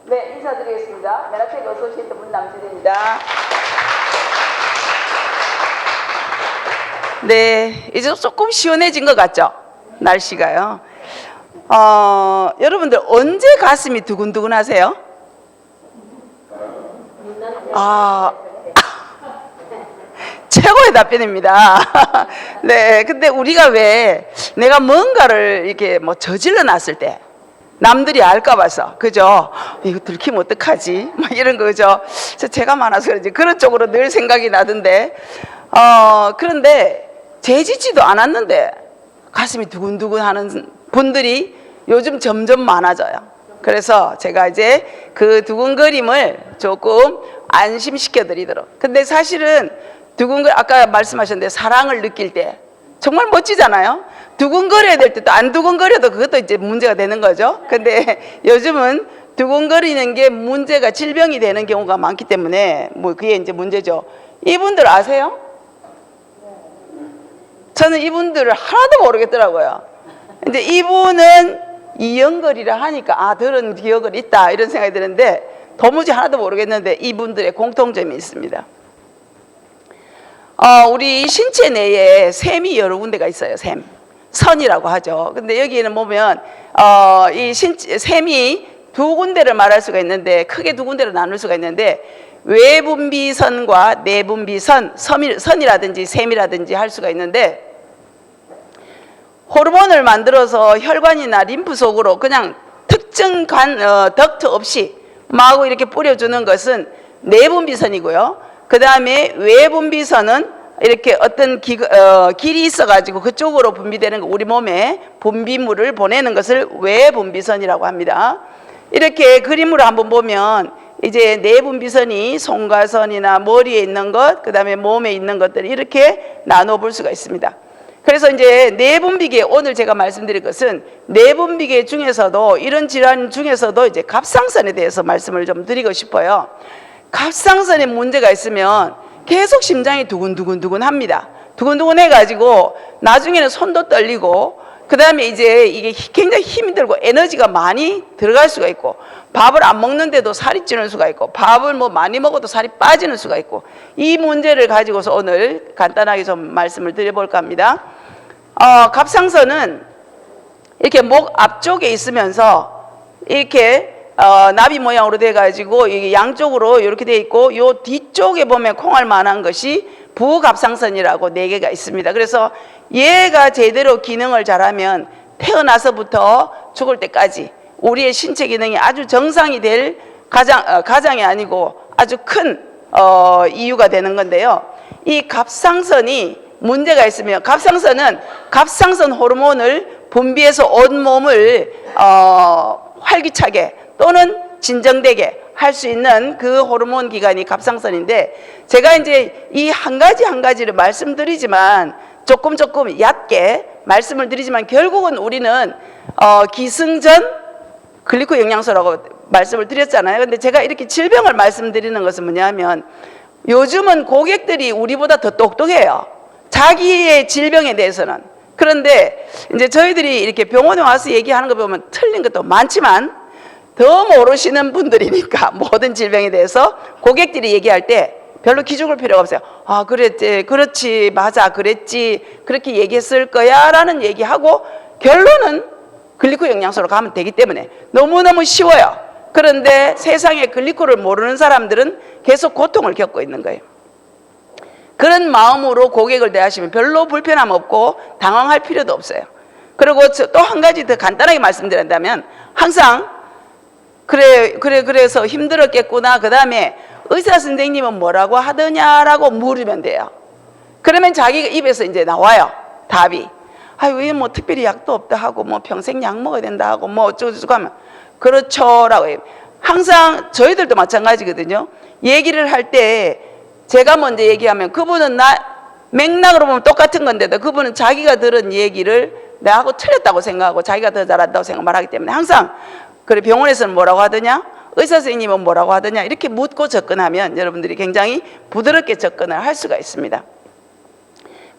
네, 인사드리겠습니다. 메라텍 어소시에이트 문남진입니다. 네, 이제 조금 시원해진 것 같죠? 날씨가요. 여러분들 언제 가슴이 두근두근 하세요? 최고의 답변입니다. 네, 근데 우리가 왜 내가 뭔가를 이렇게 뭐 저질러 놨을 때 남들이 알까 봐서, 그죠? 이거 들키면 어떡하지? 막 이런 거죠. 제가 많아서 그런지 그런 쪽으로 늘 생각이 나던데, 그런데 재짓지도 않았는데 가슴이 두근두근 하는 분들이 요즘 점점 많아져요. 그래서 제가 이제 그 두근거림을 조금 안심시켜 드리도록. 근데 사실은 아까 말씀하셨는데 사랑을 느낄 때 정말 멋지잖아요. 두근거려야 될 때 또 안 두근거려도 그것도 이제 문제가 되는 거죠. 근데 요즘은 두근거리는 게 문제가 질병이 되는 경우가 많기 때문에 뭐 그게 이제 문제죠. 이분들 아세요? 저는 이분들을 하나도 모르겠더라고요. 근데 이분은 이영걸이라 하니까 들은 기억은 있다 이런 생각이 드는데 도무지 하나도 모르겠는데 이분들의 공통점이 있습니다. 우리 신체 내에 샘이 여러 군데가 있어요. 샘. 선이라고 하죠. 근데 여기는 보면 이 샘이 두 군데를 말할 수가 있는데, 크게 두 군데로 나눌 수가 있는데, 외분비선과 내분비선, 선이라든지 샘이라든지 할 수가 있는데, 호르몬을 만들어서 혈관이나 림프 속으로 그냥 특정 덕트 없이 마구 이렇게 뿌려주는 것은 내분비선이고요. 그 다음에 외분비선은 이렇게 어떤 길이 있어가지고 그쪽으로 분비되는 거, 우리 몸에 분비물을 보내는 것을 외분비선이라고 합니다. 이렇게 그림으로 한번 보면 이제 내분비선이 송가선이나 머리에 있는 것, 그 다음에 몸에 있는 것들을 이렇게 나눠 볼 수가 있습니다. 그래서 이제 내분비계, 오늘 제가 말씀드릴 것은 내분비계 중에서도 이런 질환 중에서도 이제 갑상선에 대해서 말씀을 좀 드리고 싶어요. 갑상선에 문제가 있으면 계속 심장이 두근두근 합니다. 두근두근 해가지고 나중에는 손도 떨리고, 그 다음에 이제 이게 굉장히 힘이 들고 에너지가 많이 들어갈 수가 있고, 밥을 안 먹는데도 살이 찌는 수가 있고, 밥을 뭐 많이 먹어도 살이 빠지는 수가 있고, 이 문제를 가지고서 오늘 간단하게 좀 말씀을 드려볼까 합니다. 갑상선은 이렇게 목 앞쪽에 있으면서 이렇게 나비 모양으로 돼가지고 이게 양쪽으로 이렇게 돼 있고, 요 뒤쪽에 보면 콩알 만한 것이 부갑상선이라고 4개가 있습니다. 그래서 얘가 제대로 기능을 잘하면 태어나서부터 죽을 때까지 우리의 신체 기능이 아주 정상이 될 가장이 아니고 아주 큰 이유가 되는 건데요. 이 갑상선이 문제가 있으면, 갑상선은 갑상선 호르몬을 분비해서 온 몸을 활기차게 또는 진정되게 할 수 있는 그 호르몬 기관이 갑상선인데, 제가 이제 이 한 가지를 말씀드리지만 조금 얕게 말씀을 드리지만, 결국은 우리는 기승전 글리코 영양소라고 말씀을 드렸잖아요. 근데 제가 이렇게 질병을 말씀드리는 것은 뭐냐면, 요즘은 고객들이 우리보다 더 똑똑해요. 자기의 질병에 대해서는. 그런데 이제 저희들이 이렇게 병원에 와서 얘기하는 거 보면 틀린 것도 많지만, 더 모르시는 분들이니까 모든 질병에 대해서 고객들이 얘기할 때 별로 기죽을 필요가 없어요. 그랬지, 그렇지, 맞아, 그랬지, 그렇게 얘기했을 거야 라는 얘기하고 결론은 글리코 영양소로 가면 되기 때문에 너무너무 쉬워요. 그런데 세상에 글리코를 모르는 사람들은 계속 고통을 겪고 있는 거예요. 그런 마음으로 고객을 대하시면 별로 불편함 없고 당황할 필요도 없어요. 그리고 또 한 가지 더 간단하게 말씀드린다면, 항상 그래서 힘들었겠구나, 그 다음에 의사 선생님은 뭐라고 하더냐라고 물으면 돼요. 그러면 자기가 입에서 이제 나와요, 답이. 왜 뭐 특별히 약도 없다 하고, 뭐 평생 약 먹어야 된다 하고, 뭐 어쩌고저쩌고 하면 그렇죠 라고 해요. 항상 저희들도 마찬가지거든요. 얘기를 할 때 제가 먼저 얘기하면 그분은 맥락으로 보면 똑같은 건데도 그분은 자기가 들은 얘기를 나하고 틀렸다고 생각하고 자기가 더 잘한다고 생각 말하기 때문에, 항상 그래 병원에서는 뭐라고 하더냐, 의사 선생님은 뭐라고 하더냐, 이렇게 묻고 접근하면 여러분들이 굉장히 부드럽게 접근을 할 수가 있습니다.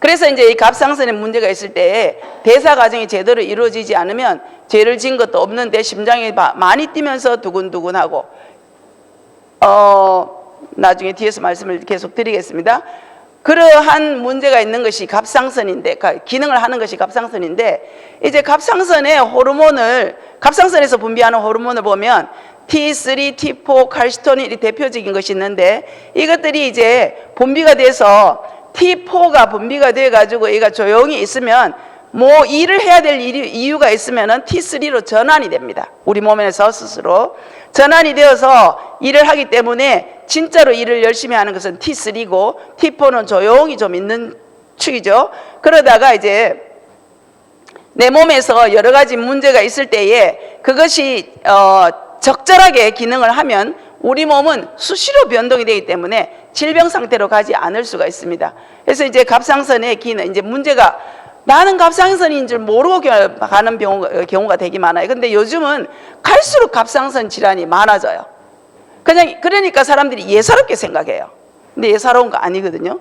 그래서 이제 이 갑상선에 문제가 있을 때 대사 과정이 제대로 이루어지지 않으면 죄를 지은 것도 없는데 심장이 많이 뛰면서 두근두근하고 나중에 뒤에서 말씀을 계속 드리겠습니다. 그러한 문제가 있는 것이 갑상선인데, 기능을 하는 것이 갑상선인데, 이제 갑상선의 호르몬을, 갑상선에서 분비하는 호르몬을 보면 T3, T4, 칼시토닌이 대표적인 것이 있는데, 이것들이 이제 분비가 돼서 T4가 분비가 돼가지고 얘가 조용히 있으면 뭐 일을 해야 될 이유가 있으면은 T3로 전환이 됩니다. 우리 몸에서 스스로 전환이 되어서 일을 하기 때문에 진짜로 일을 열심히 하는 것은 T3고 T4는 조용히 좀 있는 축이죠. 그러다가 이제 내 몸에서 여러 가지 문제가 있을 때에 그것이 적절하게 기능을 하면 우리 몸은 수시로 변동이 되기 때문에 질병 상태로 가지 않을 수가 있습니다. 그래서 이제 갑상선의 기능, 이제 문제가 나는 갑상선인 줄 모르고 가는 경우가 되게 많아요. 근데 요즘은 갈수록 갑상선 질환이 많아져요. 그러니까 사람들이 예사롭게 생각해요. 근데 예사로운 거 아니거든요.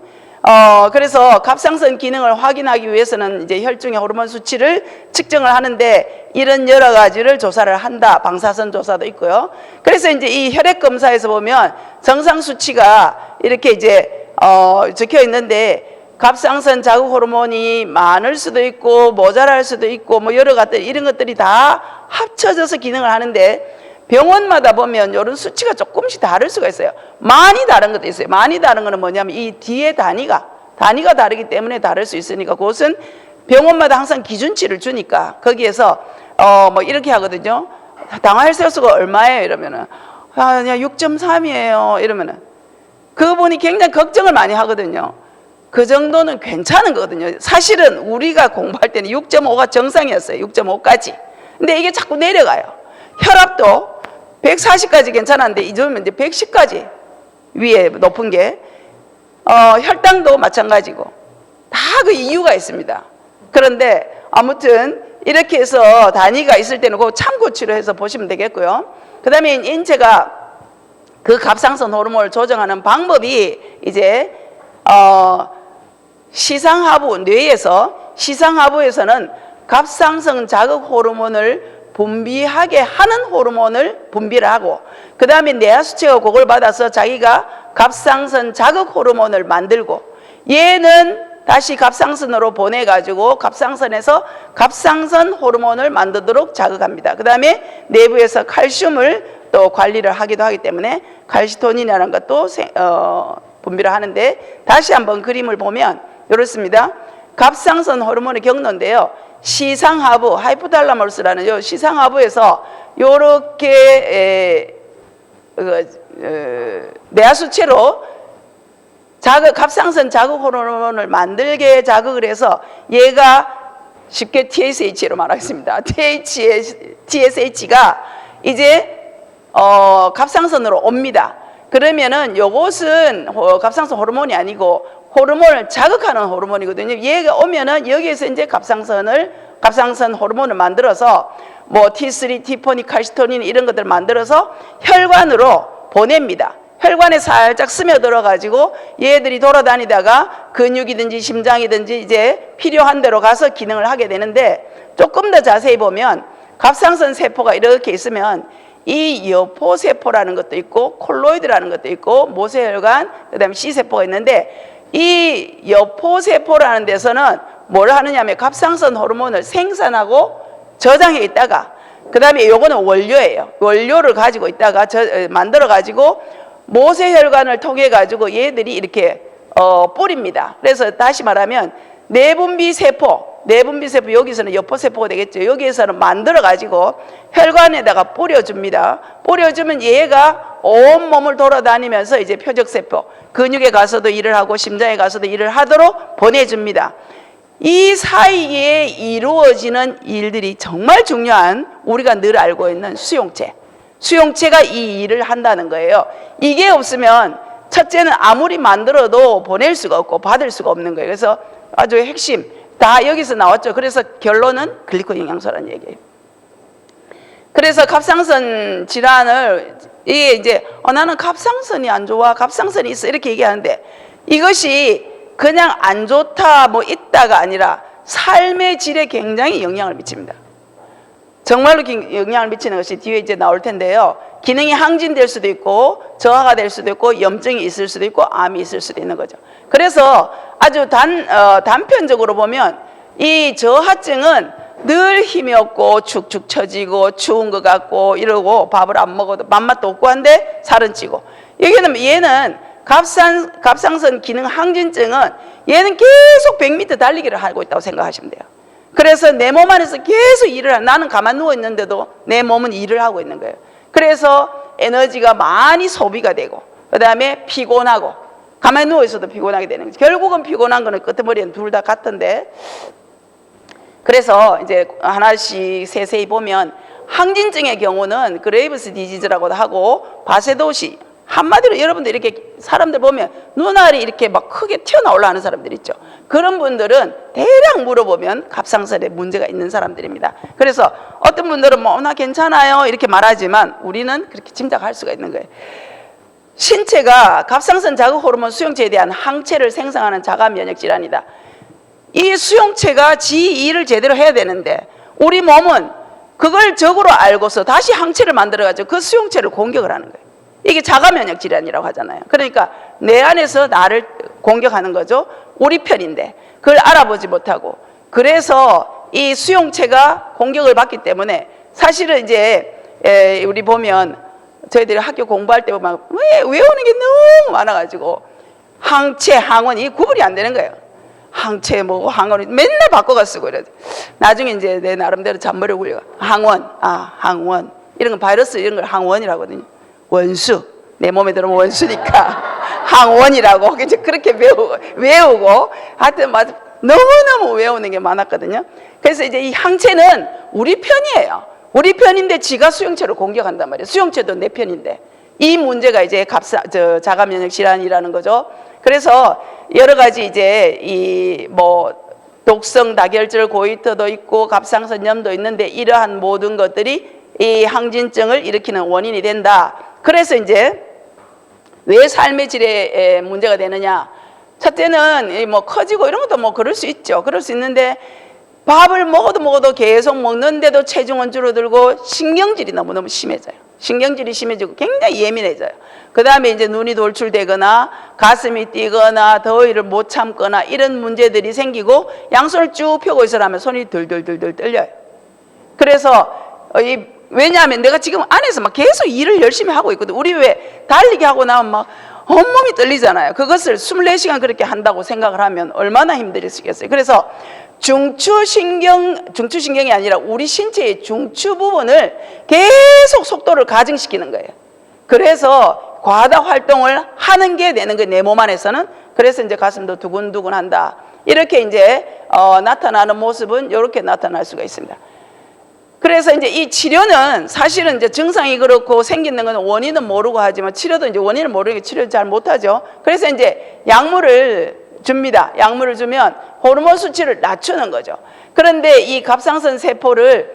그래서 갑상선 기능을 확인하기 위해서는 이제 혈중의 호르몬 수치를 측정을 하는데 이런 여러 가지를 조사를 한다. 방사선 조사도 있고요. 그래서 이제 이 혈액 검사에서 보면 정상 수치가 이렇게 이제 적혀 있는데 갑상선 자극 호르몬이 많을 수도 있고 모자랄 수도 있고 뭐 여러 가지 이런 것들이 다 합쳐져서 기능을 하는데 병원마다 보면 이런 수치가 조금씩 다를 수가 있어요. 많이 다른 것도 있어요. 많이 다른 거는 뭐냐면 이 뒤에 단위가 다르기 때문에 다를 수 있으니까 그것은 병원마다 항상 기준치를 주니까 거기에서 뭐 이렇게 하거든요. 당화혈색소가 얼마예요? 이러면은 그냥 6.3이에요. 이러면은 그분이 굉장히 걱정을 많이 하거든요. 그 정도는 괜찮은 거거든요. 사실은 우리가 공부할 때는 6.5가 정상이었어요. 6.5까지. 근데 이게 자꾸 내려가요. 혈압도 140까지 괜찮았는데 이제는 이제 110까지 위에 높은 게 혈당도 마찬가지고 다 그 이유가 있습니다. 그런데 아무튼 이렇게 해서 단위가 있을 때는 그 참고치로 해서 보시면 되겠고요. 그 다음에 인체가 그 갑상선 호르몬을 조정하는 방법이 이제 시상하부, 뇌에서 시상하부에서는 갑상선 자극 호르몬을 분비하게 하는 호르몬을 분비를 하고 그 다음에 뇌하수체가 그걸 받아서 자기가 갑상선 자극 호르몬을 만들고 얘는 다시 갑상선으로 보내가지고 갑상선에서 갑상선 호르몬을 만들도록 자극합니다. 그 다음에 내부에서 칼슘을 또 관리를 하기도 하기 때문에 칼시토닌이라는 것도 분비를 하는데 다시 한번 그림을 보면 이렇습니다. 갑상선 호르몬의 경로인데요. 시상하부, 하이포탈라머스라는 요 시상하부에서 요렇게 뇌하수체로 갑상선 자극 호르몬을 만들게 자극을 해서 얘가 쉽게 TSH로 말하겠습니다. TSH가 이제 갑상선으로 옵니다. 그러면은 요것은 갑상선 호르몬이 아니고 호르몬을 자극하는 호르몬이거든요. 얘가 오면은 여기에서 이제 갑상선 호르몬을 만들어서 뭐 T3, T4, 칼시토닌 이런 것들을 만들어서 혈관으로 보냅니다. 혈관에 살짝 스며들어 가지고 얘들이 돌아다니다가 근육이든지 심장이든지 이제 필요한 데로 가서 기능을 하게 되는데 조금 더 자세히 보면 갑상선 세포가 이렇게 있으면 이 여포세포라는 것도 있고 콜로이드라는 것도 있고 모세혈관 그다음에 C세포가 있는데 이 여포세포라는 데서는 뭘 하느냐면 갑상선 호르몬을 생산하고 저장해 있다가 그 다음에 요거는 원료예요. 원료를 가지고 있다가 만들어 가지고 모세혈관을 통해 가지고 얘들이 이렇게 뿌립니다. 그래서 다시 말하면 내분비세포 여기서는 여포세포가 되겠죠. 여기에서는 만들어 가지고 혈관에다가 뿌려줍니다. 뿌려주면 얘가 온 몸을 돌아다니면서 이제 표적세포 근육에 가서도 일을 하고 심장에 가서도 일을 하도록 보내줍니다. 이 사이에 이루어지는 일들이 정말 중요한 우리가 늘 알고 있는 수용체가 이 일을 한다는 거예요. 이게 없으면 첫째는 아무리 만들어도 보낼 수가 없고 받을 수가 없는 거예요. 그래서 아주 핵심 다 여기서 나왔죠. 그래서 결론은 글리코 영양소라는 얘기예요. 그래서 갑상선 질환을 이게 이제 나는 갑상선이 안 좋아, 갑상선이 있어 이렇게 얘기하는데 이것이 그냥 안 좋다 뭐 있다가 아니라 삶의 질에 굉장히 영향을 미칩니다. 정말로 영향을 미치는 것이 뒤에 이제 나올 텐데요. 기능이 항진될 수도 있고 저하가 될 수도 있고 염증이 있을 수도 있고 암이 있을 수도 있는 거죠. 그래서 아주 단편적으로 보면 이 저하증은 늘 힘이 없고 축축 처지고 추운 것 같고 이러고 밥을 안 먹어도 밥맛도 없고 한데 살은 찌고, 얘는 갑상선 기능 항진증은 얘는 계속 100m 달리기를 하고 있다고 생각하시면 돼요. 그래서 내 몸 안에서 계속 일을 하는, 나는 가만 누워 있는데도 내 몸은 일을 하고 있는 거예요. 그래서 에너지가 많이 소비가 되고 그 다음에 피곤하고, 가만히 누워 있어도 피곤하게 되는 거죠. 결국은 피곤한 거는 끄트머리는 둘 다 같은데, 그래서 이제 하나씩 세세히 보면 항진증의 경우는 그레이브스 디지즈라고도 하고 바세도시, 한마디로 여러분들 이렇게 사람들 보면 눈알이 이렇게 막 크게 튀어나오려 하는 사람들 있죠. 그런 분들은 대략 물어보면 갑상선에 문제가 있는 사람들입니다. 그래서 어떤 분들은 뭐 나 괜찮아요 이렇게 말하지만 우리는 그렇게 짐작할 수가 있는 거예요. 신체가 갑상선 자극 호르몬 수용체에 대한 항체를 생성하는 자가 면역 질환이다. 이 수용체가 지 일을 제대로 해야 되는데 우리 몸은 그걸 적으로 알고서 다시 항체를 만들어가지고 그 수용체를 공격을 하는 거예요. 이게 자가 면역 질환이라고 하잖아요. 그러니까 내 안에서 나를 공격하는 거죠. 우리 편인데 그걸 알아보지 못하고, 그래서 이 수용체가 공격을 받기 때문에 사실은 이제 우리 보면 저희들이 학교 공부할 때 보면 외우는 게 너무 많아가지고 항체, 항원 이 구분이 안 되는 거예요. 항체 뭐고 항원이 맨날 바꿔가 쓰고 이래. 나중에 이제 내 나름대로 잔머리 굴려. 항원, 항원 이런 건 바이러스 이런 걸 항원이라고 하거든요. 원수, 내 몸에 들어오면 원수니까 항원이라고 이제 그렇게 외우고 하여튼 너무너무 외우는 게 많았거든요. 그래서 이제 이 항체는 우리 편이에요. 우리 편인데 지가 수용체를 공격한단 말이에요. 수용체도 내 편인데 이 문제가 이제 자가 면역 질환이라는 거죠. 그래서 여러 가지 이제 이 뭐 독성 다결절 고이터도 있고 갑상선염도 있는데 이러한 모든 것들이 이 항진증을 일으키는 원인이 된다. 그래서 이제 왜 삶의 질에 문제가 되느냐? 첫째는 뭐 커지고 이런 것도 뭐 그럴 수 있죠. 그럴 수 있는데 밥을 먹어도 계속 먹는데도 체중은 줄어들고 신경질이 너무너무 심해져요. 신경질이 심해지고 굉장히 예민해져요. 그 다음에 이제 눈이 돌출되거나 가슴이 뛰거나 더위를 못 참거나 이런 문제들이 생기고 양손을 쭉 펴고 있으라면 손이 덜덜덜덜 떨려요. 그래서 왜냐하면 내가 지금 안에서 막 계속 일을 열심히 하고 있거든. 우리 왜 달리기 하고 나면 막 온몸이 떨리잖아요. 그것을 24시간 그렇게 한다고 생각을 하면 얼마나 힘들겠어요. 그래서 중추신경이 아니라 우리 신체의 중추 부분을 계속 속도를 가증시키는 거예요. 그래서 과다 활동을 하는 게 되는 거예요, 내 몸 안에서는. 그래서 이제 가슴도 두근두근 한다. 이렇게 이제 나타나는 모습은 이렇게 나타날 수가 있습니다. 그래서 이제 이 치료는 사실은 이제 증상이 그렇고 생기는 건 원인은 모르고 하지만 치료도 이제 원인을 모르니까 치료를 잘 못하죠. 그래서 이제 약물을 줍니다. 약물을 주면 호르몬 수치를 낮추는 거죠. 그런데 이 갑상선 세포를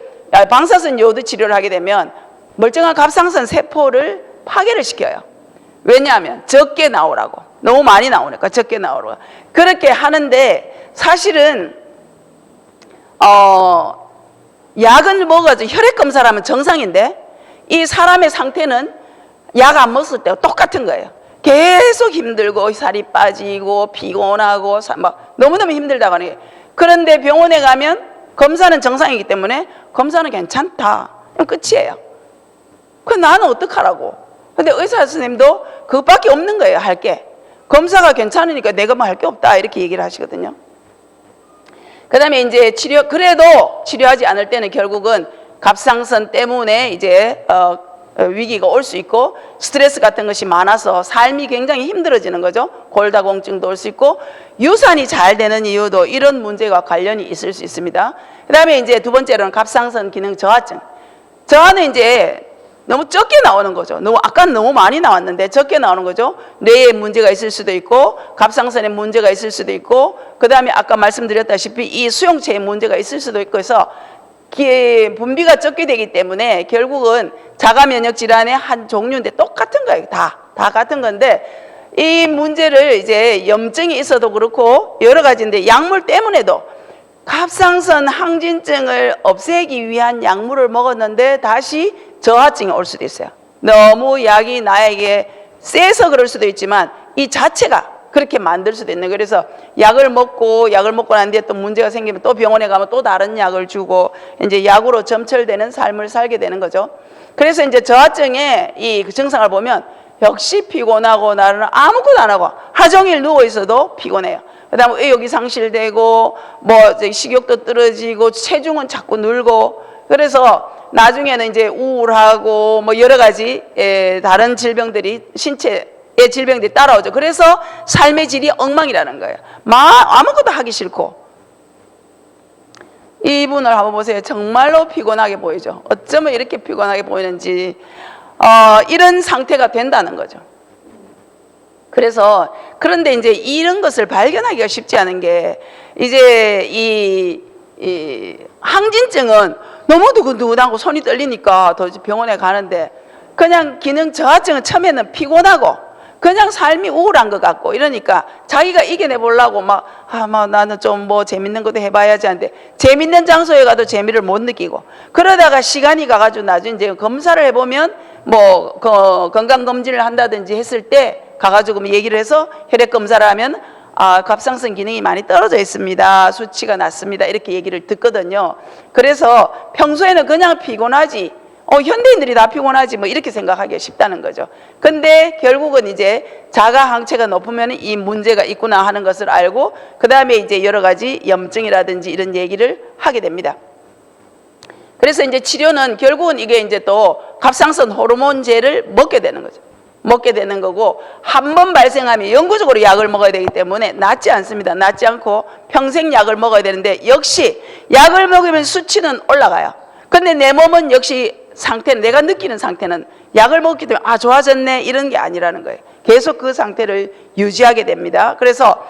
방사선 요오드 치료를 하게 되면 멀쩡한 갑상선 세포를 파괴를 시켜요. 왜냐하면 적게 나오라고, 너무 많이 나오니까 적게 나오라고 그렇게 하는데, 사실은 약을 먹어가지고 혈액 검사를 하면 정상인데 이 사람의 상태는 약 안 먹었을 때와 똑같은 거예요. 계속 힘들고 살이 빠지고 피곤하고 막 너무너무 힘들다고 하는 거예요. 그런데 병원에 가면 검사는 정상이기 때문에 검사는 괜찮다. 그럼 끝이에요. 그럼 나는 어떡하라고. 근데 의사 선생님도 그것밖에 없는 거예요, 할 게. 검사가 괜찮으니까 내가 뭐 할 게 없다 이렇게 얘기를 하시거든요. 그 다음에 이제 그래도 치료하지 않을 때는 결국은 갑상선 때문에 이제 위기가 올 수 있고 스트레스 같은 것이 많아서 삶이 굉장히 힘들어지는 거죠. 골다공증도 올 수 있고 유산이 잘 되는 이유도 이런 문제와 관련이 있을 수 있습니다. 그 다음에 이제 두 번째로는 갑상선 기능 저하증. 저하는 이제 너무 적게 나오는 거죠. 아까는 너무 많이 나왔는데 적게 나오는 거죠. 뇌에 문제가 있을 수도 있고 갑상선에 문제가 있을 수도 있고 그 다음에 아까 말씀드렸다시피 이 수용체에 문제가 있을 수도 있고 해서 분비가 적게 되기 때문에 결국은 자가 면역 질환의 한 종류인데 똑같은 거예요. 다 같은 건데 이 문제를 이제 염증이 있어도 그렇고 여러 가지인데 약물 때문에도 갑상선 항진증을 없애기 위한 약물을 먹었는데 다시 저하증이 올 수도 있어요. 너무 약이 나에게 세서 그럴 수도 있지만 이 자체가 그렇게 만들 수도 있는 거예요. 그래서 약을 먹고 난 뒤에 또 문제가 생기면 또 병원에 가면 또 다른 약을 주고 이제 약으로 점철되는 삶을 살게 되는 거죠. 그래서 이제 저하증의 이 증상을 보면 역시 피곤하고 나는 아무것도 안 하고 하루 종일 누워 있어도 피곤해요. 그다음에 의욕이 상실되고 뭐 식욕도 떨어지고 체중은 자꾸 늘고 그래서 나중에는 이제 우울하고 뭐 여러 가지 다른 질병들이 신체의 질병들이 따라오죠. 그래서 삶의 질이 엉망이라는 거예요. 아무것도 하기 싫고. 이분을 한번 보세요. 정말로 피곤하게 보이죠. 어쩌면 이렇게 피곤하게 보이는지 이런 상태가 된다는 거죠. 그래서 그런데 이제 이런 것을 발견하기가 쉽지 않은 게 이제 이 항진증은 너무 두근두근하고 손이 떨리니까 더 병원에 가는데 그냥 기능 저하증은 처음에는 피곤하고 그냥 삶이 우울한 것 같고 이러니까 자기가 이겨내 보려고 막 나는 좀 뭐 재밌는 것도 해봐야지 하는데 재밌는 장소에 가도 재미를 못 느끼고 그러다가 시간이 가가지고 나중에 이제 검사를 해보면 뭐 건강검진을 한다든지 했을 때 가가지고 얘기를 해서 혈액 검사를 하면 갑상선 기능이 많이 떨어져 있습니다. 수치가 낮습니다. 이렇게 얘기를 듣거든요. 그래서 평소에는 그냥 피곤하지 현대인들이 다 피곤하지 뭐 이렇게 생각하기가 쉽다는 거죠. 근데 결국은 이제 자가 항체가 높으면 이 문제가 있구나 하는 것을 알고 그 다음에 이제 여러 가지 염증이라든지 이런 얘기를 하게 됩니다. 그래서 이제 치료는 결국은 이게 이제 또 갑상선 호르몬제를 먹게 되는 거죠. 먹게 되는 거고 한 번 발생하면 영구적으로 약을 먹어야 되기 때문에 낫지 않습니다. 낫지 않고 평생 약을 먹어야 되는데 역시 약을 먹으면 수치는 올라가요. 근데 내 몸은 역시 상태는 내가 느끼는 상태는 약을 먹기 때문에 좋아졌네 이런 게 아니라는 거예요. 계속 그 상태를 유지하게 됩니다. 그래서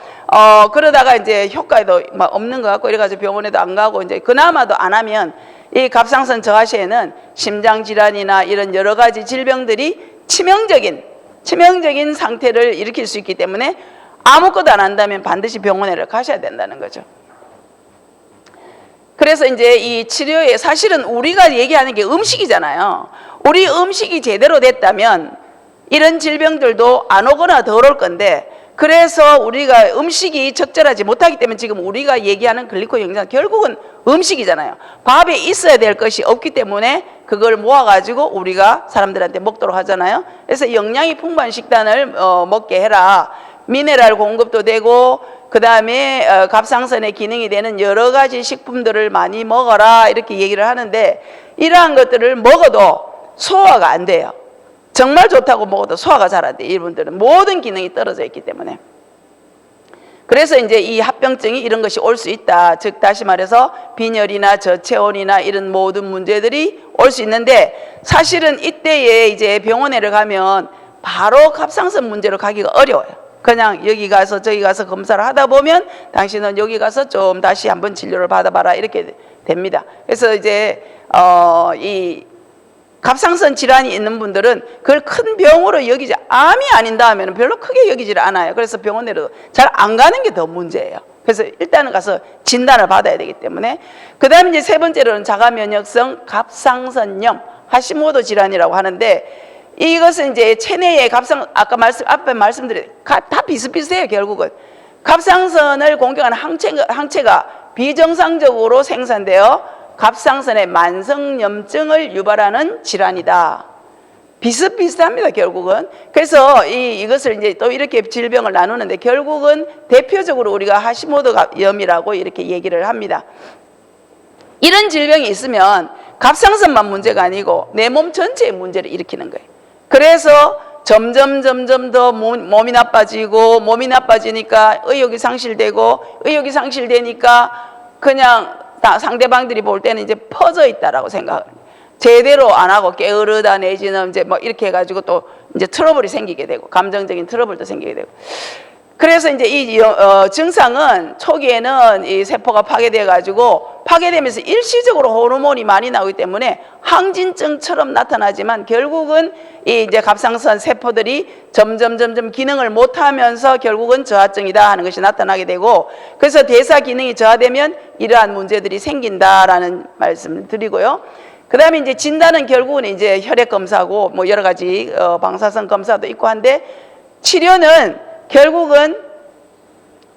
그러다가 이제 효과도 막 없는 것 같고 이래가지고 병원에도 안 가고 이제 그나마도 안 하면 이 갑상선 저하시에는 심장 질환이나 이런 여러 가지 질병들이 치명적인 상태를 일으킬 수 있기 때문에 아무것도 안 한다면 반드시 병원에 가셔야 된다는 거죠. 그래서 이제 이 치료에 사실은 우리가 얘기하는 게 음식이잖아요. 우리 음식이 제대로 됐다면 이런 질병들도 안 오거나 덜 올 건데 그래서 우리가 음식이 적절하지 못하기 때문에 지금 우리가 얘기하는 글리코 영양 결국은 음식이잖아요. 밥에 있어야 될 것이 없기 때문에 그걸 모아가지고 우리가 사람들한테 먹도록 하잖아요. 그래서 영양이 풍부한 식단을 먹게 해라. 미네랄 공급도 되고 그 다음에 갑상선의 기능이 되는 여러 가지 식품들을 많이 먹어라 이렇게 얘기를 하는데 이러한 것들을 먹어도 소화가 안 돼요. 정말 좋다고 먹어도 소화가 잘 안 돼요. 이분들은 모든 기능이 떨어져 있기 때문에. 그래서 이제 이 합병증이 이런 것이 올 수 있다. 즉 다시 말해서 빈혈이나 저체온이나 이런 모든 문제들이 올 수 있는데 사실은 이때에 이제 병원에 가면 바로 갑상선 문제로 가기가 어려워요. 그냥 여기 가서 저기 가서 검사를 하다 보면 당신은 여기 가서 좀 다시 한번 진료를 받아봐라 이렇게 됩니다. 그래서 이제 이 갑상선 질환이 있는 분들은 그걸 큰 병으로 여기지 암이 아닌다 하면 별로 크게 여기질 않아요. 그래서 병원에도 잘 안 가는 게 더 문제예요. 그래서 일단은 가서 진단을 받아야 되기 때문에 그 다음에 이제 세 번째로는 자가면역성 갑상선염 하시모토 질환이라고 하는데 이것은 이제 체내의 아까 앞에 말씀드린 다 비슷비슷해요. 결국은 갑상선을 공격하는 항체가 비정상적으로 생산되어 갑상선의 만성염증을 유발하는 질환이다. 비슷비슷합니다. 결국은. 그래서 이것을 이제 또 이렇게 질병을 나누는데 결국은 대표적으로 우리가 하시모토염이라고 이렇게 얘기를 합니다. 이런 질병이 있으면 갑상선만 문제가 아니고 내 몸 전체의 문제를 일으키는 거예요. 그래서 점점 더 몸이 나빠지니까 의욕이 상실되니까 그냥 상대방들이 볼 때는 이제 퍼져 있다라고 생각합니다. 제대로 안 하고 게으르다 내지는 이제 뭐 이렇게 해가지고 또 이제 트러블이 생기게 되고 감정적인 트러블도 생기게 되고 그래서 이제 이 증상은 초기에는 이 세포가 파괴돼 가지고 파괴되면서 일시적으로 호르몬이 많이 나오기 때문에 항진증처럼 나타나지만 결국은 이 이제 갑상선 세포들이 점점 기능을 못하면서 결국은 저하증이다 하는 것이 나타나게 되고, 그래서 대사 기능이 저하되면 이러한 문제들이 생긴다라는 말씀을 드리고요. 그 다음에 이제 진단은 결국은 이제 혈액 검사고 뭐 여러 가지 방사선 검사도 있고 한데, 치료는 결국은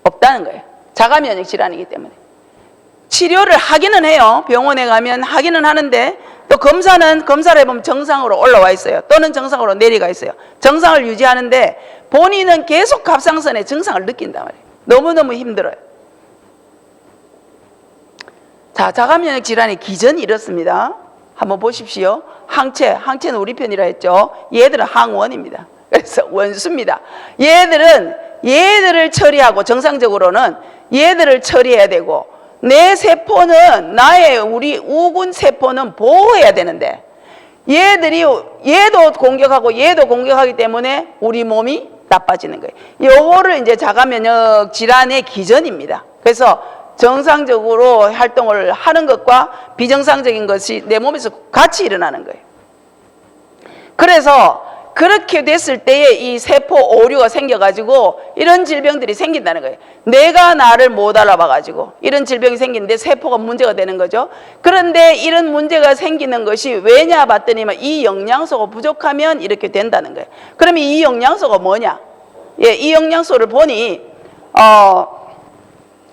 없다는 거예요. 자가 면역 질환이기 때문에. 치료를 하기는 해요. 병원에 가면 하기는 하는데, 또 검사를 해보면 정상으로 올라와 있어요. 또는 정상으로 내려가 있어요. 정상을 유지하는데 본인은 계속 갑상선의 증상을 느낀단 말이에요. 너무너무 힘들어요. 자, 자가 면역 질환의 기전이 이렇습니다. 한번 보십시오. 항체는 우리 편이라 했죠. 얘들은 항원입니다. 그래서 원수입니다. 얘들을 처리하고, 정상적으로는 얘들을 처리해야 되고, 내 세포는 우리 우군 세포는 보호해야 되는데, 얘도 공격하고 얘도 공격하기 때문에 우리 몸이 나빠지는 거예요. 요거를 이제 자가 면역 질환의 기전입니다. 그래서 정상적으로 활동을 하는 것과 비정상적인 것이 내 몸에서 같이 일어나는 거예요. 그래서 그렇게 됐을 때에 이 세포 오류가 생겨가지고 이런 질병들이 생긴다는 거예요. 내가 나를 못 알아봐가지고 이런 질병이 생기는데 세포가 문제가 되는 거죠. 그런데 이런 문제가 생기는 것이 왜냐 봤더니만 이 영양소가 부족하면 이렇게 된다는 거예요. 그러면 이 영양소가 뭐냐? 예, 이 영양소를 보니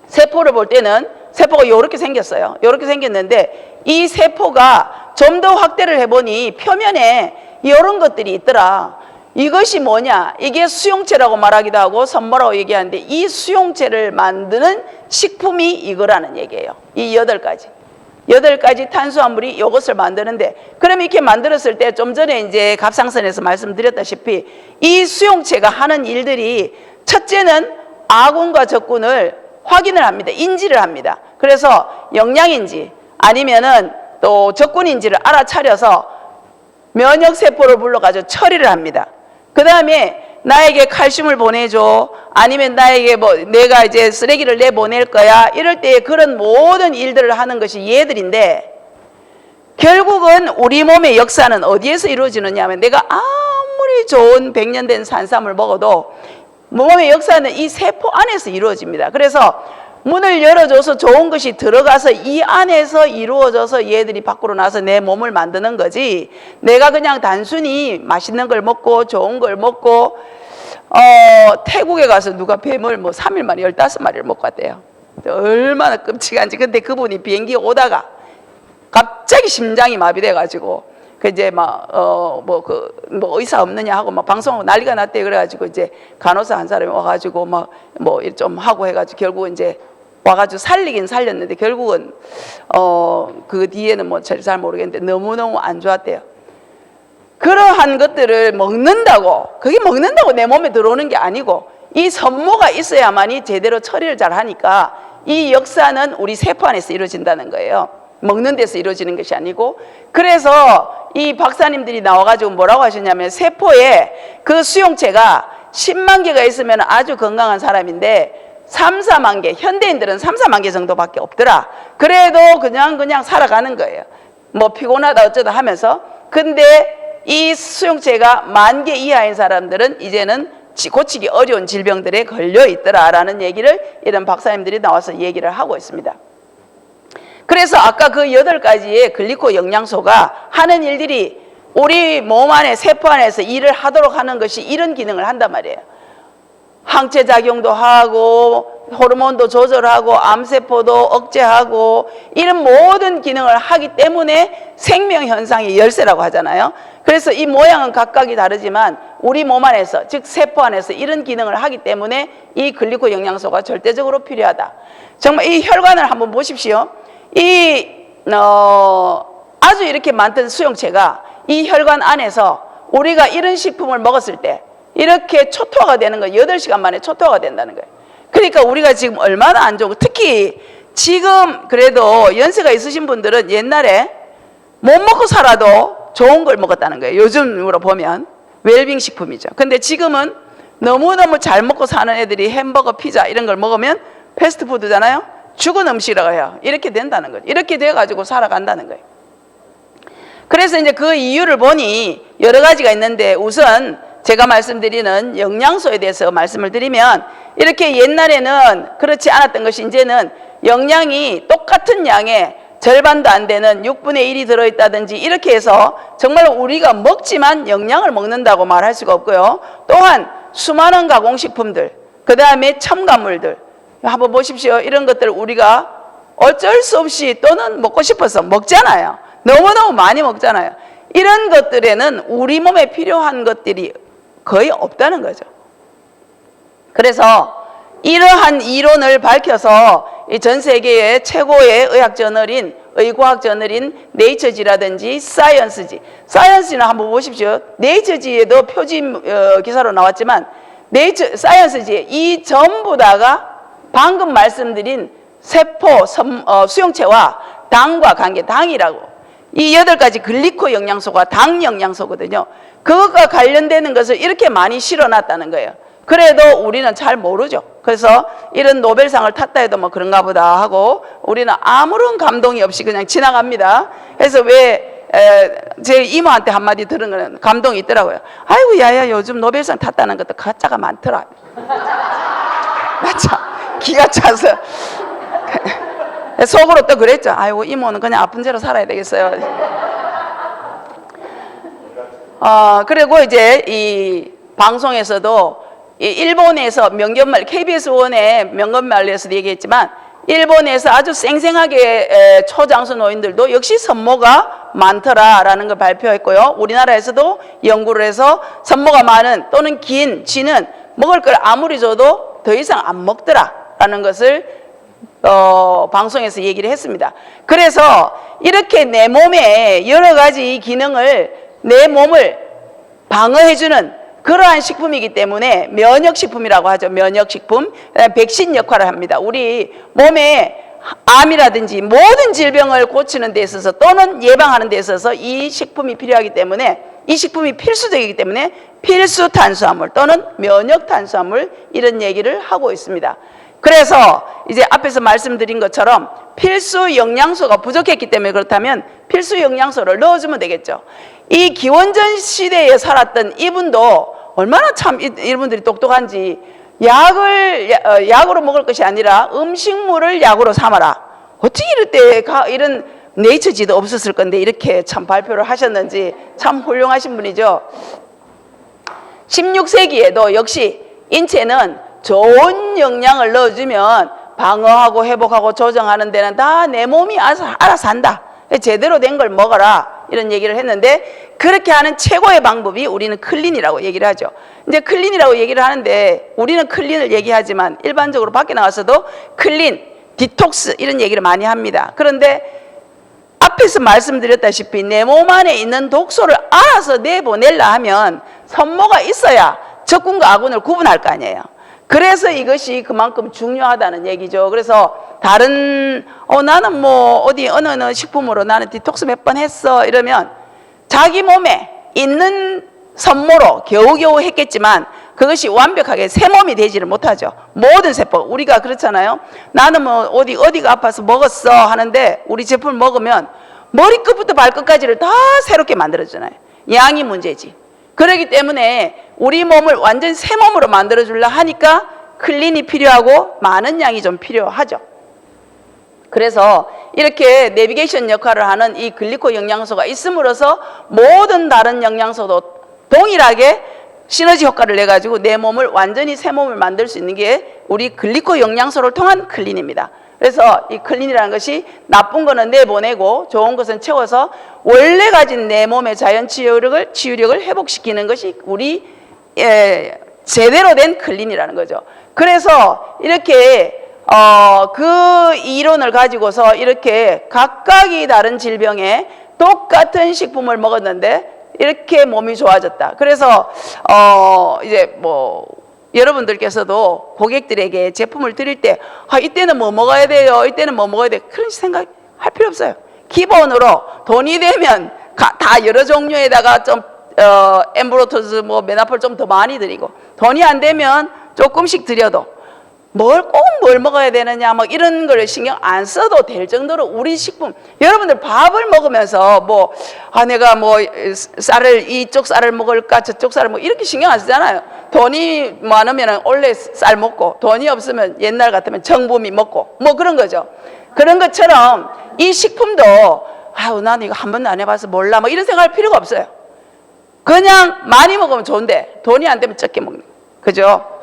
세포를 볼 때는 세포가 이렇게 생겼어요. 이렇게 생겼는데 이 세포가 좀 더 확대를 해보니 표면에 이런 것들이 있더라. 이것이 뭐냐? 이게 수용체라고 말하기도 하고 선모라고 얘기하는데, 이 수용체를 만드는 식품이 이거라는 얘기예요. 이 8가지 탄수화물이 이것을 만드는데, 그럼 이렇게 만들었을 때 좀 전에 이제 갑상선에서 말씀드렸다시피 이 수용체가 하는 일들이, 첫째는 아군과 적군을 확인을 합니다. 인지를 합니다. 그래서 영양인지 아니면은 또 적군인지를 알아차려서 면역세포를 불러가지고 처리를 합니다. 그 다음에 나에게 칼슘을 보내줘, 아니면 나에게 내가 이제 쓰레기를 내보낼 거야, 이럴 때 그런 모든 일들을 하는 것이 얘들인데, 결국은 우리 몸의 역사는 어디에서 이루어지느냐 하면, 내가 아무리 좋은 100년 된 산삼을 먹어도 몸의 역사는 이 세포 안에서 이루어집니다. 그래서 문을 열어줘서 좋은 것이 들어가서 이 안에서 이루어져서 얘들이 밖으로 나서 내 몸을 만드는 거지, 내가 그냥 단순히 맛있는 걸 먹고 좋은 걸 먹고, 태국에 가서 누가 뱀을 3일 만에 15마리를 먹고 왔대요. 얼마나 끔찍한지. 근데 그분이 비행기 오다가 갑자기 심장이 마비돼가지고, 이제 의사 없느냐 하고 방송하고 난리가 났대요. 그래가지고 이제 간호사 한 사람이 와가지고 좀 하고 해가지고 결국은 이제 와가지고 살리긴 살렸는데, 결국은 그 뒤에는 잘 모르겠는데 너무너무 안 좋았대요. 그러한 것들을 그게 먹는다고 내 몸에 들어오는 게 아니고, 이 선모가 있어야만이 제대로 처리를 잘 하니까 이 역사는 우리 세포 안에서 이루어진다는 거예요. 먹는 데서 이루어지는 것이 아니고. 그래서 이 박사님들이 나와가지고 뭐라고 하셨냐면, 세포에 그 수용체가 10만 개가 있으면 아주 건강한 사람인데 3, 4만 개, 현대인들은 3, 4만 개 정도밖에 없더라. 그래도 그냥 살아가는 거예요. 피곤하다 어쩌다 하면서. 근데 이 수용체가 10,000개 이하인 사람들은 이제는 고치기 어려운 질병들에 걸려 있더라라는 얘기를 이런 박사님들이 나와서 얘기를 하고 있습니다. 그래서 아까 그 8가지의 글리코 영양소가 하는 일들이 우리 몸 안에, 세포 안에서 일을 하도록 하는 것이 이런 기능을 한단 말이에요. 항체 작용도 하고 호르몬도 조절하고 암세포도 억제하고 이런 모든 기능을 하기 때문에 생명현상의 열쇠라고 하잖아요. 그래서 이 모양은 각각이 다르지만 우리 몸 안에서, 즉 세포 안에서 이런 기능을 하기 때문에 이 글리코 영양소가 절대적으로 필요하다. 정말 이 혈관을 한번 보십시오. 아주 이렇게 많던 수용체가 이 혈관 안에서 우리가 이런 식품을 먹었을 때 이렇게 초토화가 되는 거예요. 8시간 만에 초토화가 된다는 거예요. 그러니까 우리가 지금 얼마나 안 좋고, 특히 지금 그래도 연세가 있으신 분들은 옛날에 못 먹고 살아도 좋은 걸 먹었다는 거예요. 요즘으로 보면 웰빙 식품이죠. 근데 지금은 너무너무 잘 먹고 사는 애들이 햄버거, 피자 이런 걸 먹으면 패스트푸드잖아요. 죽은 음식이라고 해요. 이렇게 된다는 거죠. 이렇게 돼가지고 살아간다는 거예요. 그래서 이제 그 이유를 보니 여러 가지가 있는데, 우선 제가 말씀드리는 영양소에 대해서 말씀을 드리면, 이렇게 옛날에는 그렇지 않았던 것이 이제는 영양이 똑같은 양의 절반도 안 되는 6분의 1이 들어있다든지 이렇게 해서 정말 우리가 먹지만 영양을 먹는다고 말할 수가 없고요. 또한 수많은 가공식품들, 그 다음에 첨가물들 한번 보십시오. 이런 것들 우리가 어쩔 수 없이 또는 먹고 싶어서 먹잖아요. 너무너무 많이 먹잖아요. 이런 것들에는 우리 몸에 필요한 것들이 거의 없다는 거죠. 그래서 이러한 이론을 밝혀서 전 세계의 최고의 의학 저널인, 의과학 저널인 네이처지라든지 사이언스지, 사이언스는 한번 보십시오. 네이처지에도 표지 기사로 나왔지만 사이언스지, 이 전부 다가 방금 말씀드린 세포 수용체와 당과 관계, 당이라고, 이 8가지 글리코 영양소가 당 영양소거든요. 그것과 관련되는 것을 이렇게 많이 실어놨다는 거예요. 그래도 우리는 잘 모르죠. 그래서 이런 노벨상을 탔다 해도 뭐 그런가 보다 하고 우리는 아무런 감동이 없이 그냥 지나갑니다. 그래서 제 이모한테 한마디 들은 거는 감동이 있더라고요. 아이고 야야, 요즘 노벨상 탔다는 것도 가짜가 많더라. 맞죠? 기가 차서 속으로 또 그랬죠. 아이고 이모는 그냥 아픈 죄로 살아야 되겠어요. 그리고 이제 이 방송에서도 일본에서 명견말, KBS 1의 명견말에서도 얘기했지만, 일본에서 아주 생생하게 초장수 노인들도 역시 산모가 많더라라는 걸 발표했고요. 우리나라에서도 연구를 해서 산모가 많은 또는 긴 쥐는 먹을 걸 아무리 줘도 더 이상 안 먹더라라는 것을 방송에서 얘기를 했습니다. 그래서 이렇게 내 몸에 여러 가지 기능을, 내 몸을 방어해주는 그러한 식품이기 때문에 면역식품이라고 하죠. 면역식품, 백신 역할을 합니다. 우리 몸에 암이라든지 모든 질병을 고치는 데 있어서 또는 예방하는 데 있어서 이 식품이 필요하기 때문에, 이 식품이 필수적이기 때문에 필수 탄수화물 또는 면역 탄수화물, 이런 얘기를 하고 있습니다. 그래서 이제 앞에서 말씀드린 것처럼 필수 영양소가 부족했기 때문에, 그렇다면 필수 영양소를 넣어주면 되겠죠. 이 기원전 시대에 살았던 이분도 얼마나 참 이분들이 똑똑한지, 약으로 먹을 것이 아니라 음식물을 약으로 삼아라. 어떻게 이럴 때 이런 네이처지도 없었을 건데 이렇게 참 발표를 하셨는지 참 훌륭하신 분이죠. 16세기에도 역시 인체는 좋은 영양을 넣어주면 방어하고 회복하고 조정하는 데는 다 내 몸이 알아서 한다. 제대로 된 걸 먹어라. 이런 얘기를 했는데, 그렇게 하는 최고의 방법이 우리는 클린이라고 얘기를 하죠. 이제 클린이라고 얘기를 하는데, 우리는 클린을 얘기하지만 일반적으로 밖에 나와서도 클린, 디톡스 이런 얘기를 많이 합니다. 그런데 앞에서 말씀드렸다시피 내 몸 안에 있는 독소를 알아서 내보내려 하면 산모가 있어야 적군과 아군을 구분할 거 아니에요. 그래서 이것이 그만큼 중요하다는 얘기죠. 그래서 다른 나는 뭐 어느 식품으로 나는 디톡스 몇 번 했어 이러면 자기 몸에 있는 산모로 겨우겨우 했겠지만 그것이 완벽하게 새 몸이 되지를 못하죠. 모든 세포, 우리가 그렇잖아요. 나는 뭐 어디가 아파서 먹었어 하는데 우리 제품을 먹으면 머리끝부터 발끝까지를 다 새롭게 만들어주잖아요. 양이 문제지. 그렇기 때문에 우리 몸을 완전 새 몸으로 만들어주려 하니까 클린이 필요하고 많은 양이 좀 필요하죠. 그래서 이렇게 내비게이션 역할을 하는 이 글리코 영양소가 있음으로써 모든 다른 영양소도 동일하게 시너지 효과를 내가지고 내 몸을 완전히 새 몸을 만들 수 있는 게 우리 글리코 영양소를 통한 클린입니다. 그래서 이 클린이라는 것이 나쁜 거는 내보내고 좋은 것은 채워서 원래 가진 내 몸의 자연 치유력을 회복시키는 것이 우리 제대로 된 클린이라는 거죠. 그래서 이렇게 그 이론을 가지고서 이렇게 각각이 다른 질병에 똑같은 식품을 먹었는데 이렇게 몸이 좋아졌다. 그래서 이제 뭐 여러분들께서도 고객들에게 제품을 드릴 때 이때는 뭐 먹어야 돼요, 이때는 뭐 먹어야 돼요, 그런 생각할 필요 없어요. 기본으로 돈이 되면 다 여러 종류에다가 좀 엠브로토즈 뭐 메나폴 좀 더 많이 드리고, 돈이 안 되면 조금씩 드려도 뭘 먹어야 되느냐 뭐 이런 걸 신경 안 써도 될 정도로 우리 식품, 여러분들 밥을 먹으면서 뭐 내가 뭐 쌀을 이쪽 쌀을 먹을까 저쪽 쌀을 뭐 이렇게 신경 안 쓰잖아요. 돈이 많으면 원래 쌀 먹고, 돈이 없으면 옛날 같으면 정부미 먹고 뭐 그런 거죠. 그런 것처럼 이 식품도 나는 이거 한 번도 안 해봐서 몰라 뭐 이런 생각할 필요가 없어요. 그냥 많이 먹으면 좋은데 돈이 안 되면 적게 먹는, 그죠?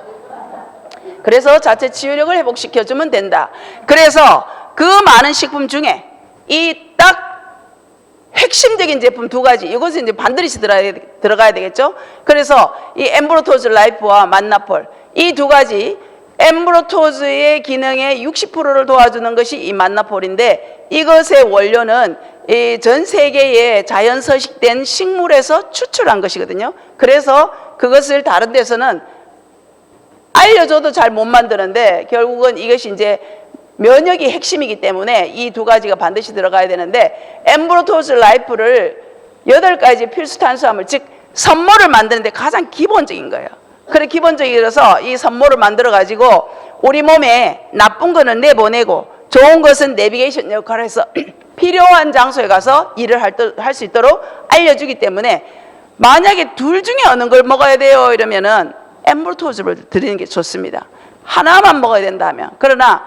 그래서 자체 치유력을 회복시켜주면 된다. 그래서 그 많은 식품 중에 이 딱 핵심적인 제품 두 가지, 이것은 이제 반드시 들어가야 되겠죠. 그래서 이 엠브로토즈 라이프와 만나폴, 이 두 가지, 엠브로토즈의 기능의 60%를 도와주는 것이 이 만나폴인데, 이것의 원료는 이 전 세계에 자연 서식된 식물에서 추출한 것이거든요. 그래서 그것을 다른 데서는 알려줘도 잘 못 만드는데, 결국은 이것이 이제 면역이 핵심이기 때문에 이 두 가지가 반드시 들어가야 되는데, 엠브로토즈 라이프를 8가지 필수 탄수화물, 즉 선모를 만드는데 가장 기본적인 거예요. 그래 기본적이라서 이 선모를 만들어 가지고 우리 몸에 나쁜 거는 내보내고 좋은 것은 내비게이션 역할을 해서 필요한 장소에 가서 일을 할 수 있도록 알려주기 때문에, 만약에 둘 중에 어느 걸 먹어야 돼요 이러면은 엠브로토즈를 드리는 게 좋습니다. 하나만 먹어야 된다 하면. 그러나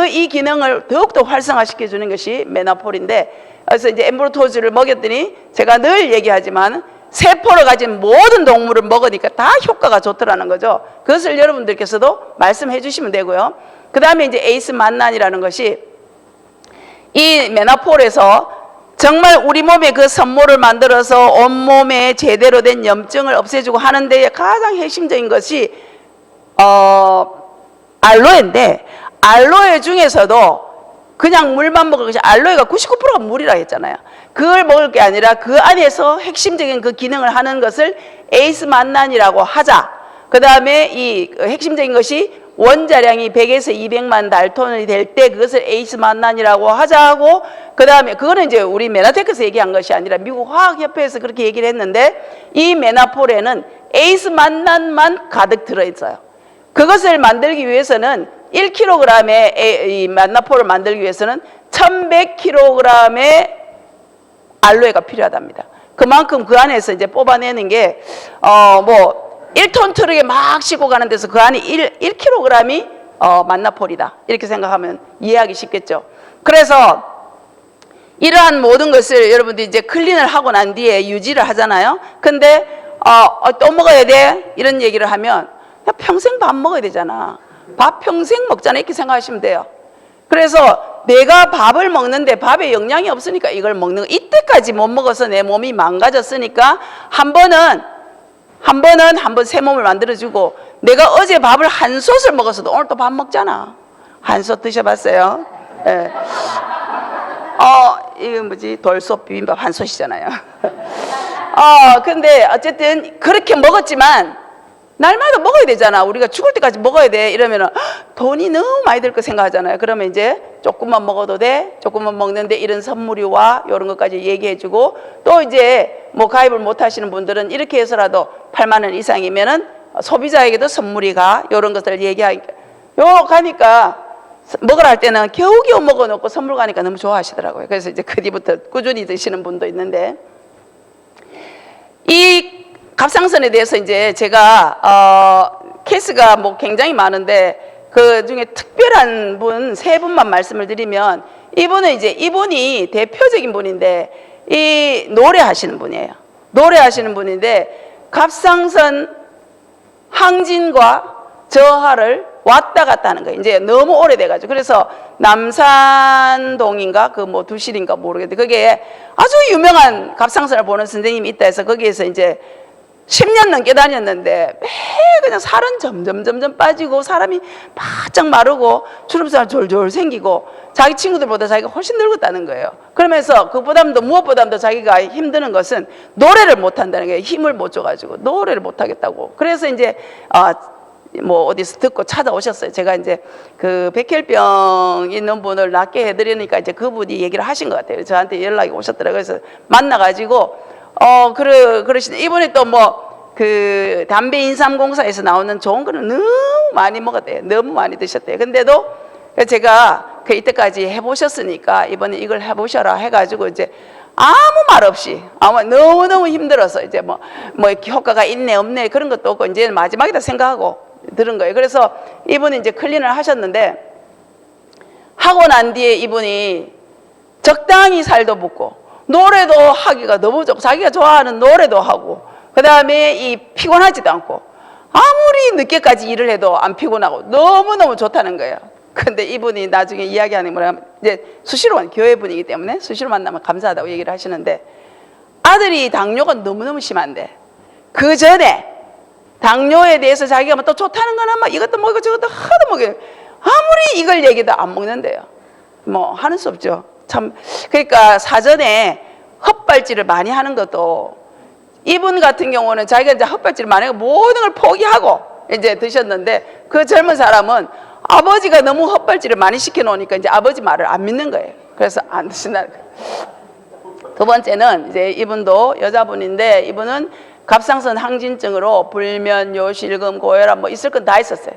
이 기능을 더욱더 활성화시켜 주는 것이 메나폴인데, 그래서 이제 엠브로토즈를 먹였더니 제가 늘 얘기하지만 세포를 가진 모든 동물을 먹으니까 다 효과가 좋더라는 거죠. 그것을 여러분들께서도 말씀해 주시면 되고요. 그 다음에 이제 에이스 만난이라는 것이 이 메나폴에서 정말 우리 몸에 그 선모를 만들어서 온몸에 제대로 된 염증을 없애주고 하는 데에 가장 핵심적인 것이 알로에인데, 알로에 중에서도 그냥 물만 먹을 것이, 알로에가 99%가 물이라 했잖아요. 그걸 먹을 게 아니라 그 안에서 핵심적인 그 기능을 하는 것을 에이스 만난이라고 하자. 그 다음에 이 핵심적인 것이 원자량이 100에서 200만 달톤이 될 때 그것을 에이스 만난이라고 하자고, 그 다음에 그거는 이제 우리 메나테크에서 얘기한 것이 아니라 미국 화학협회에서 그렇게 얘기를 했는데, 이 메나폴에는 에이스 만난만 가득 들어있어요. 그것을 만들기 위해서는 1kg의 이 만나폴을 만들기 위해서는 1100kg의 알로에가 필요하답니다. 그만큼 그 안에서 이제 뽑아내는 게 뭐 1톤 트럭에 막 싣고 가는 데서 그 안에 1kg이 만나폴이다, 이렇게 생각하면 이해하기 쉽겠죠. 그래서 이러한 모든 것을 여러분들이 이제 클린을 하고 난 뒤에 유지를 하잖아요. 근데 또 먹어야 돼 이런 얘기를 하면, 야, 평생 밥 먹어야 되잖아, 밥 평생 먹잖아, 이렇게 생각하시면 돼요. 그래서 내가 밥을 먹는데 밥에 영양이 없으니까 이걸 먹는 거, 이때까지 못 먹어서 내 몸이 망가졌으니까 한 번은 새 몸을 만들어주고, 내가 어제 밥을 한 솥을 먹었어도 오늘 또 밥 먹잖아. 한 솥 드셔봤어요? 예. 이거 뭐지? 돌솥 비빔밥 한 솥이잖아요. 근데 어쨌든 그렇게 먹었지만 날마다 먹어야 되잖아. 우리가 죽을 때까지 먹어야 돼. 이러면은 돈이 너무 많이 들 거 생각하잖아요. 그러면 이제 조금만 먹어도 돼. 조금만 먹는데 이런 선물이와 이런 것까지 얘기해주고, 또 이제 뭐 가입을 못 하시는 분들은 이렇게 해서라도 8만 원 이상이면은 소비자에게도 선물이 가. 이런 것들을 얘기하니까, 가니까 먹으라 할 때는 겨우겨우 먹어놓고 선물 가니까 너무 좋아하시더라고요. 그래서 이제 그 뒤부터 꾸준히 드시는 분도 있는데, 이 갑상선에 대해서 이제 제가 케이스가 뭐 굉장히 많은데 그 중에 특별한 분 3분만 말씀을 드리면, 이분이 대표적인 분인데, 이 노래하시는 분이에요. 노래하시는 분인데 갑상선 항진과 저하를 왔다 갔다 하는 거예요. 이제 너무 오래돼가지고. 그래서 남산동인가 그 뭐 두실인가 모르겠는데 그게 아주 유명한 갑상선을 보는 선생님이 있다 해서 거기에서 이제 10년 넘게 다녔는데 매 그냥 살은 점점 빠지고 사람이 바짝 마르고 주름살 졸졸 생기고 자기 친구들보다 자기가 훨씬 늙었다는 거예요. 그러면서 무엇보다도 자기가 힘드는 것은 노래를 못 한다는 거예요. 힘을 못 줘가지고 노래를 못 하겠다고. 그래서 이제 뭐 어디서 듣고 찾아오셨어요. 제가 이제 그 백혈병 있는 분을 낫게 해드리니까 이제 그분이 얘기를 하신 것 같아요. 저한테 연락이 오셨더라고요. 그래서 만나가지고 그러시네. 이번에 또 그 담배 인삼공사에서 나오는 좋은 거는 너무 많이 먹었대요. 너무 많이 드셨대요. 근데도 제가 이때까지 해보셨으니까 이번에 이걸 해보셔라 해가지고 이제 아무 말 없이 너무너무 힘들어서 이제 효과가 있네 없네 그런 것도 없고 이제 마지막이다 생각하고 들은 거예요. 그래서 이분이 이제 클린을 하셨는데 하고 난 뒤에 이분이 적당히 살도 붓고 노래도 하기가 너무 좋고 자기가 좋아하는 노래도 하고 그 다음에 이 피곤하지도 않고 아무리 늦게까지 일을 해도 안 피곤하고 너무너무 좋다는 거예요. 근데 이분이 나중에 이야기하는 게 뭐냐면 이제 수시로 교회 분이기 때문에 수시로 만나면 감사하다고 얘기를 하시는데 아들이 당뇨가 너무너무 심한데 그 전에 당뇨에 대해서 자기가 또 좋다는 거는 이것도 먹이고 저것도 하도 먹이고 아무리 이걸 얘기도 안 먹는데요. 하는 수 없죠. 참 그러니까 사전에 헛발질을 많이 하는 것도 이분 같은 경우는 자기가 이제 헛발질을 많이 하고 모든 걸 포기하고 이제 드셨는데 그 젊은 사람은 아버지가 너무 헛발질을 많이 시켜놓으니까 이제 아버지 말을 안 믿는 거예요. 그래서 안 드신다는 거예요. 두 번째는 이제 이분도 여자분인데 이분은 갑상선 항진증으로 불면, 요실금, 고혈압 있을 건 다 있었어요.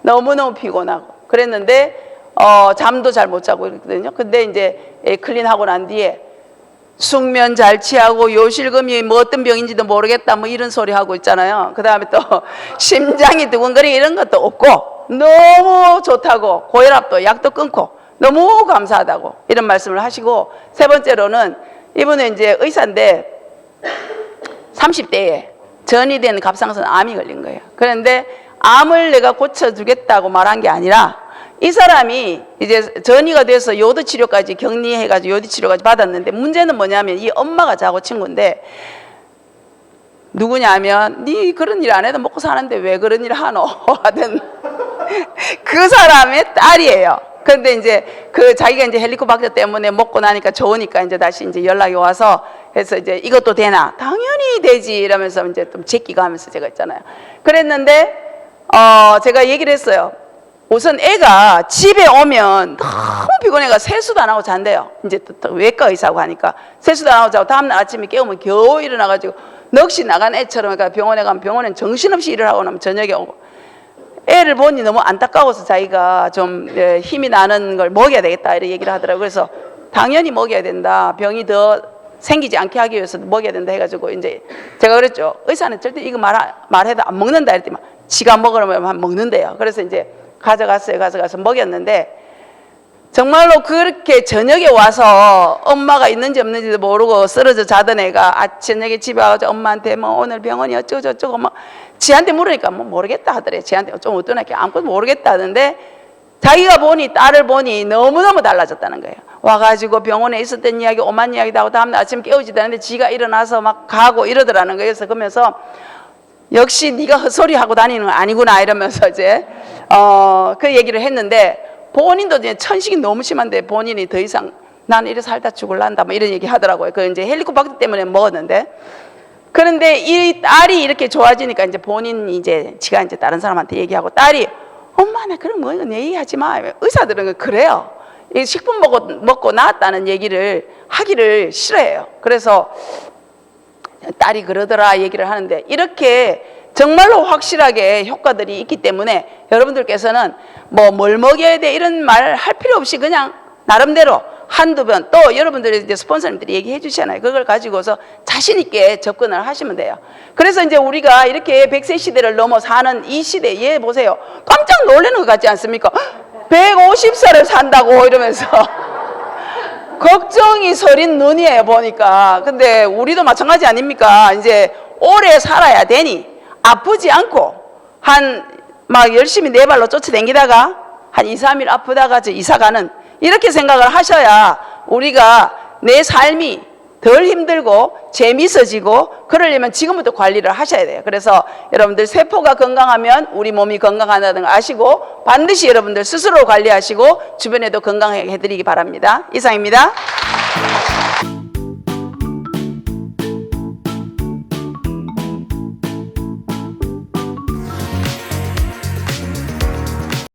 너무너무 피곤하고 그랬는데 잠도 잘 못 자고 그랬거든요. 근데 이제 클린하고 난 뒤에 숙면 잘 취하고 요실금이 어떤 병인지도 모르겠다 이런 소리 하고 있잖아요. 그 다음에 또 심장이 두근거리고 이런 것도 없고 너무 좋다고 고혈압도 약도 끊고 너무 감사하다고 이런 말씀을 하시고 세 번째로는 이분은 이제 의사인데 30대에 전이 된 갑상선 암이 걸린 거예요. 그런데 암을 내가 고쳐주겠다고 말한 게 아니라 이 사람이 이제 전이가 돼서 요드 치료까지 격리해가지고 요드 치료까지 받았는데 문제는 뭐냐면 이 엄마가 자고 친구인데 누구냐면 니 그런 일 안 해도 먹고 사는데 왜 그런 일 하노 하던 그 사람의 딸이에요. 근데 이제 자기가 이제 헬리코박터 때문에 먹고 나니까 좋으니까 이제 다시 이제 연락이 와서 해서 이제 이것도 되나? 당연히 되지 이러면서 이제 좀 제끼가 하면서 제가 있잖아요. 그랬는데 제가 얘기를 했어요. 우선 애가 집에 오면 너무 피곤해가 세수도 안 하고 잔대요. 이제 또 외과 의사고 하니까 세수도 안 하고 자고 다음날 아침에 깨우면 겨우 일어나가지고 넋이 나간 애처럼 그러니까 병원에 가면 병원엔 정신없이 일을 하고 나면 저녁에 오고 애를 보니 너무 안타까워서 자기가 좀 힘이 나는 걸 먹여야 되겠다 이렇게 얘기를 하더라고요. 그래서 당연히 먹여야 된다. 병이 더 생기지 않게 하기 위해서 먹여야 된다 해가지고 이제 제가 그랬죠. 의사는 절대 이거 말해도 안 먹는다 이랬더니 지가 먹으면 먹는데요. 그래서 이제 가져갔어요. 가져가서 먹였는데 정말로 그렇게 저녁에 와서 엄마가 있는지 없는지도 모르고 쓰러져 자던 애가 저녁에 집에 와서 엄마한테 오늘 병원이 어쩌고저쩌고 지한테 물으니까 모르겠다 하더래. 지한테 좀 어떠나게 아무것도 모르겠다 하는데 자기가 보니 딸을 보니 너무너무 달라졌다는 거예요. 와가지고 병원에 있었던 이야기 오만 이야기도 하고 다음날 아침 깨우지도 않는데 지가 일어나서 막 가고 이러더라는 거예요. 그래서 그러면서 역시 네가 헛소리 하고 다니는 건 아니구나 이러면서 이제 그 얘기를 했는데 본인도 이제 천식이 너무 심한데 본인이 더 이상 나는 이래 살다 죽을란다 이런 얘기 하더라고요. 그 이제 헬리코박터 때문에 먹었는데 그런데 이 딸이 이렇게 좋아지니까 이제 본인이 이제 지가 이제 다른 사람한테 얘기하고 딸이 엄마 나 그런 내 얘기하지 마. 의사들은 그래요. 이 식품 먹고 나았다는 얘기를 하기를 싫어해요. 그래서 딸이 그러더라 얘기를 하는데 이렇게 정말로 확실하게 효과들이 있기 때문에 여러분들께서는 뭘 먹여야 돼 이런 말 할 필요 없이 그냥 나름대로 한두 번 또 여러분들이 이제 스폰서님들이 얘기해 주시잖아요. 그걸 가지고서 자신 있게 접근을 하시면 돼요. 그래서 이제 우리가 이렇게 100세 시대를 넘어 사는 이 시대에 보세요. 깜짝 놀라는 것 같지 않습니까? 150살을 산다고 이러면서 걱정이 서린 눈이에요 보니까. 근데 우리도 마찬가지 아닙니까? 이제 오래 살아야 되니 아프지 않고 막 열심히 네 발로 쫓아다니다가 한 2, 3일 아프다가 이사 가는 이렇게 생각을 하셔야 우리가 내 삶이 덜 힘들고 재미있어지고 그러려면 지금부터 관리를 하셔야 돼요. 그래서 여러분들 세포가 건강하면 우리 몸이 건강하다는 걸 아시고 반드시 여러분들 스스로 관리하시고 주변에도 건강하게 해드리기 바랍니다. 이상입니다.